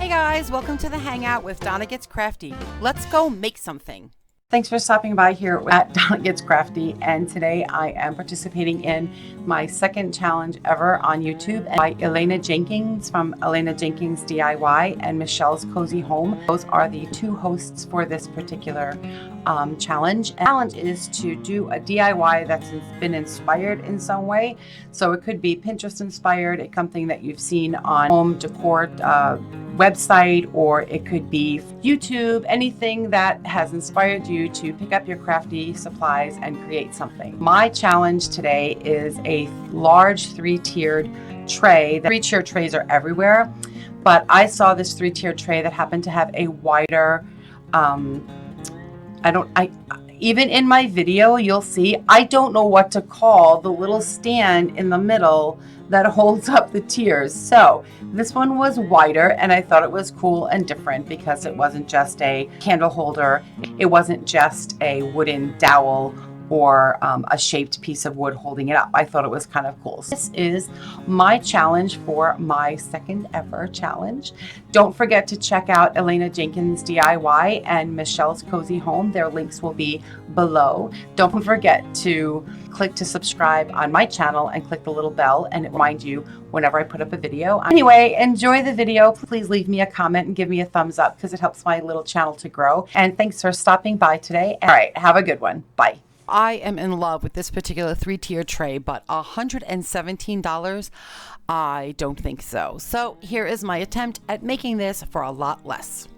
Hey guys, welcome to the Hangout with Donna Gets Crafty. Let's go make something. Thanks for stopping by here at Donna Gets Crafty, and today I am participating in my second challenge ever on YouTube by Elena Jenkins from Elena Jenkins DIY and Michelle's Cozy Home. Those are the two hosts for this particular challenge. And the challenge is to do a DIY that's been inspired in some way. So it could be Pinterest inspired, it's something that you've seen on home decor website, or it could be YouTube, anything that has inspired you to pick up your crafty supplies and create something. My challenge today is a large 3-tiered tray. The 3-tier trays are everywhere, but I saw this 3-tier tray that happened to have a wider, even in my video, you'll see, I don't know what to call the little stand in the middle that holds up the tiers. So this one was wider, and I thought it was cool and different because it wasn't just a candle holder. It wasn't just a wooden dowel or a shaped piece of wood holding it up. I thought it was kind of cool. This is my challenge for my second ever challenge. Don't forget to check out Elena Jenkins DIY and Michelle's Cozy Home. Their links will be below. Don't forget to click to subscribe on my channel and click the little bell, and it reminds you whenever I put up a video. Anyway, enjoy the video. Please leave me a comment and give me a thumbs up because it helps my little channel to grow. And thanks for stopping by today. All right, have a good one. Bye. I am in love with this particular 3-tier tray, but $117? I don't think so. So here is my attempt at making this for a lot less.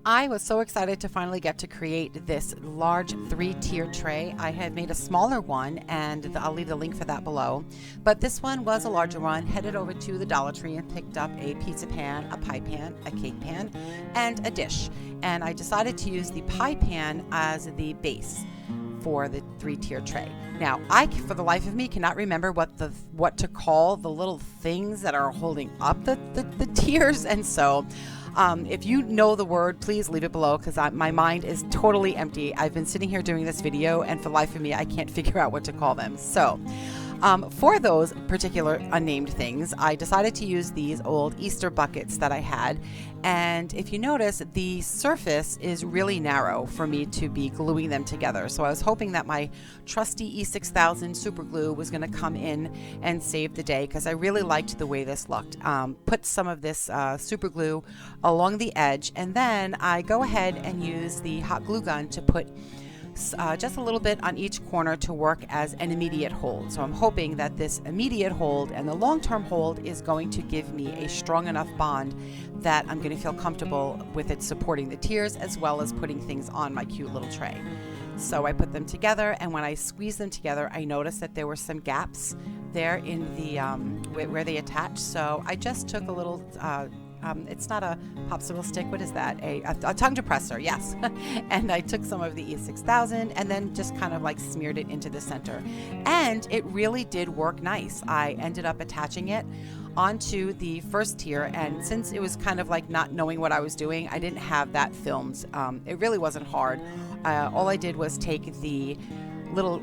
I was so excited to finally get to create this large 3-tier tray. I had made a smaller one, and I'll leave the link for that below. But this one was a larger one. Headed over to the Dollar Tree and picked up a pizza pan, a pie pan, a cake pan, and a dish. And I decided to use the pie pan as the base for the 3-tier tray. Now, I, for the life of me, cannot remember what to call the little things that are holding up the tiers, and so if you know the word, please leave it below because my mind is totally empty. I've been sitting here doing this video, and for the life of me, I can't figure out what to call them. So for those particular unnamed things, I decided to use these old Easter buckets that I had. And if you notice, the surface is really narrow for me to be gluing them together. So I was hoping that my trusty E6000 super glue was going to come in and save the day because I really liked the way this looked. Put some of this super glue along the edge, and then I go ahead and use the hot glue gun to put just a little bit on each corner to work as an immediate hold. So I'm hoping that this immediate hold and the long-term hold is going to give me a strong enough bond that I'm going to feel comfortable with it supporting the tiers as well as putting things on my cute little tray. So I put them together, and when I squeezed them together, I noticed that there were some gaps there in the where they attach. So I just took a little it's not a popsicle stick. What is that? A tongue depressor, yes. And I took some of the E6000 and then just kind of like smeared it into the center. And it really did work nice. I ended up attaching it onto the first tier, and since it was kind of like not knowing what I was doing, I didn't have that filmed. It really wasn't hard. All I did was take the little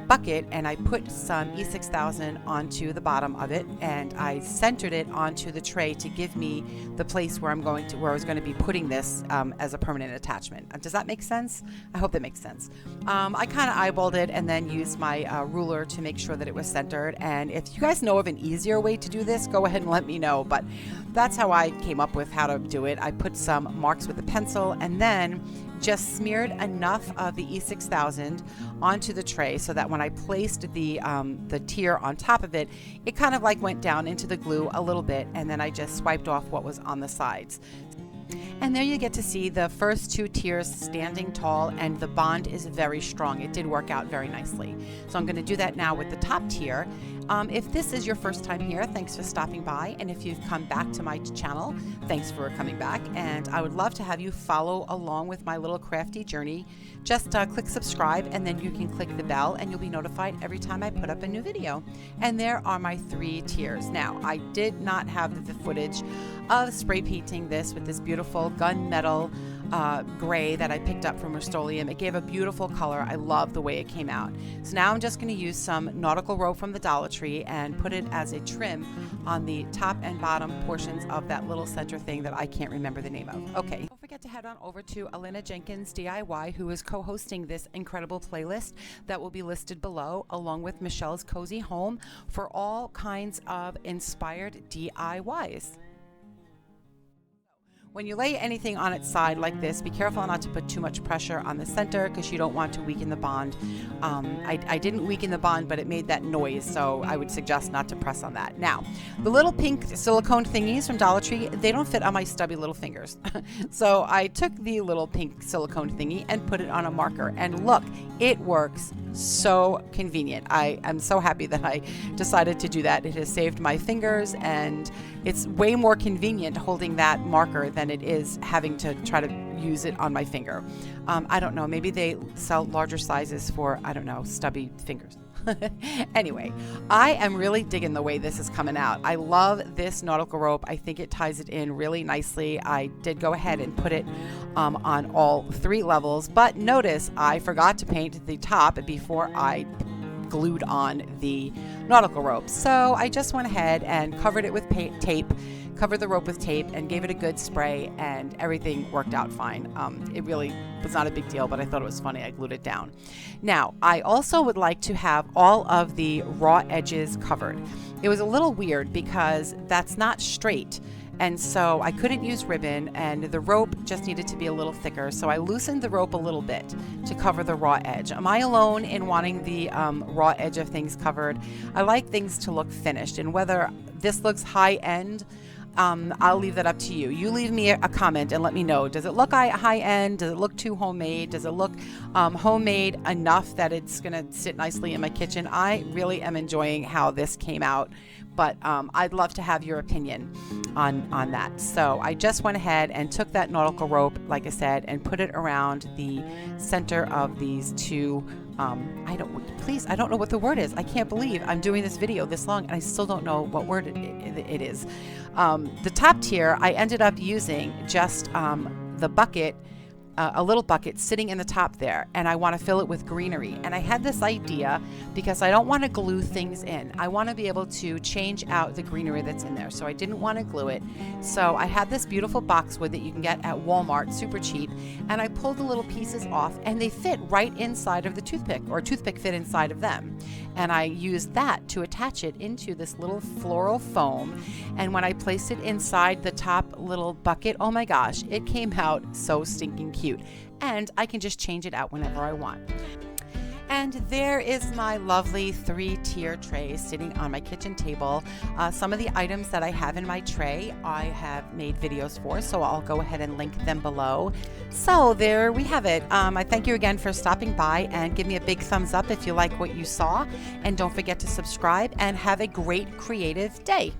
bucket and I put some E6000 onto the bottom of it, and I centered it onto the tray to give me the place where I was going to be putting this as a permanent attachment. Does that make sense? I hope that makes sense. I kind of eyeballed it and then used my ruler to make sure that it was centered. And if you guys know of an easier way to do this, go ahead and let me know. But that's how I came up with how to do it. I put some marks with a pencil and then just smeared enough of the E6000 onto the tray so that when I placed the tier on top of it, it kind of like went down into the glue a little bit, and then I just swiped off what was on the sides. And there you get to see the first 2 tiers standing tall, and the bond is very strong. It did work out very nicely. So I'm going to do that now with the top tier. If this is your first time here, thanks for stopping by. And if you've come back to my channel, thanks for coming back. And I would love to have you follow along with my little crafty journey. Just click subscribe, and then you can click the bell, and you'll be notified every time I put up a new video. And there are my 3 tiers. Now, I did not have the footage of spray painting this with this beautiful gunmetal gray that I picked up from Rust-Oleum. It gave a beautiful color. I love the way it came out. So now I'm just going to use some nautical rope from the Dollar Tree and put it as a trim on the top and bottom portions of that little center thing that I can't remember the name of. Okay. Don't forget to head on over to Elena Jenkins DIY, who is co-hosting this incredible playlist that will be listed below, along with Michelle's Cozy Home, for all kinds of inspired DIYs. When you lay anything on its side like this, be careful not to put too much pressure on the center because you don't want to weaken the bond. I didn't weaken the bond, but it made that noise, so I would suggest not to press on that. Now, the little pink silicone thingies from Dollar Tree, they don't fit on my stubby little fingers. So I took the little pink silicone thingy and put it on a marker, and look, it works so convenient. I am so happy that I decided to do that. It has saved my fingers, and it's way more convenient holding that marker than it is having to try to use it on my finger. I don't know, maybe they sell larger sizes for, I don't know, stubby fingers. Anyway, I am really digging the way this is coming out. I love this nautical rope. I think it ties it in really nicely. I did go ahead and put it on all 3 levels, but notice I forgot to paint the top before I glued on the nautical rope. So I just went ahead and covered it with tape, covered the rope with tape, and gave it a good spray, and everything worked out fine. It really was not a big deal, but I thought it was funny. I glued it down. Now, I also would like to have all of the raw edges covered. It was a little weird because that's not straight, and so I couldn't use ribbon, and the rope just needed to be a little thicker, so I loosened the rope a little bit to cover the raw edge. Am I alone in wanting the raw edge of things covered? I like things to look finished, and whether this looks high-end, I'll leave that up to you. You leave me a comment and let me know. Does it look high-end? Does it look too homemade? Does it look homemade enough that it's going to sit nicely in my kitchen? I really am enjoying how this came out, but I'd love to have your opinion on that. So I just went ahead and took that nautical rope, like I said, and put it around the center of these 2 I don't know what the word is. I can't believe I'm doing this video this long and I still don't know what word it is. The top tier, I ended up using just the bucket, a little bucket sitting in the top there, and I want to fill it with greenery. And I had this idea because I don't want to glue things in. I want to be able to change out the greenery that's in there, so I didn't want to glue it. So I had this beautiful boxwood that you can get at Walmart, super cheap, and I pulled the little pieces off, and they fit right inside of the toothpick, or toothpick fit inside of them. And I used that to attach it into this little floral foam. And when I placed it inside the top little bucket, oh my gosh, it came out so stinking cute. And I can just change it out whenever I want. And there is my lovely 3-tier tray sitting on my kitchen table. Some of the items that I have in my tray, I have made videos for, so I'll go ahead and link them below. So there we have it. I thank you again for stopping by, and give me a big thumbs up if you like what you saw. And don't forget to subscribe, and have a great creative day.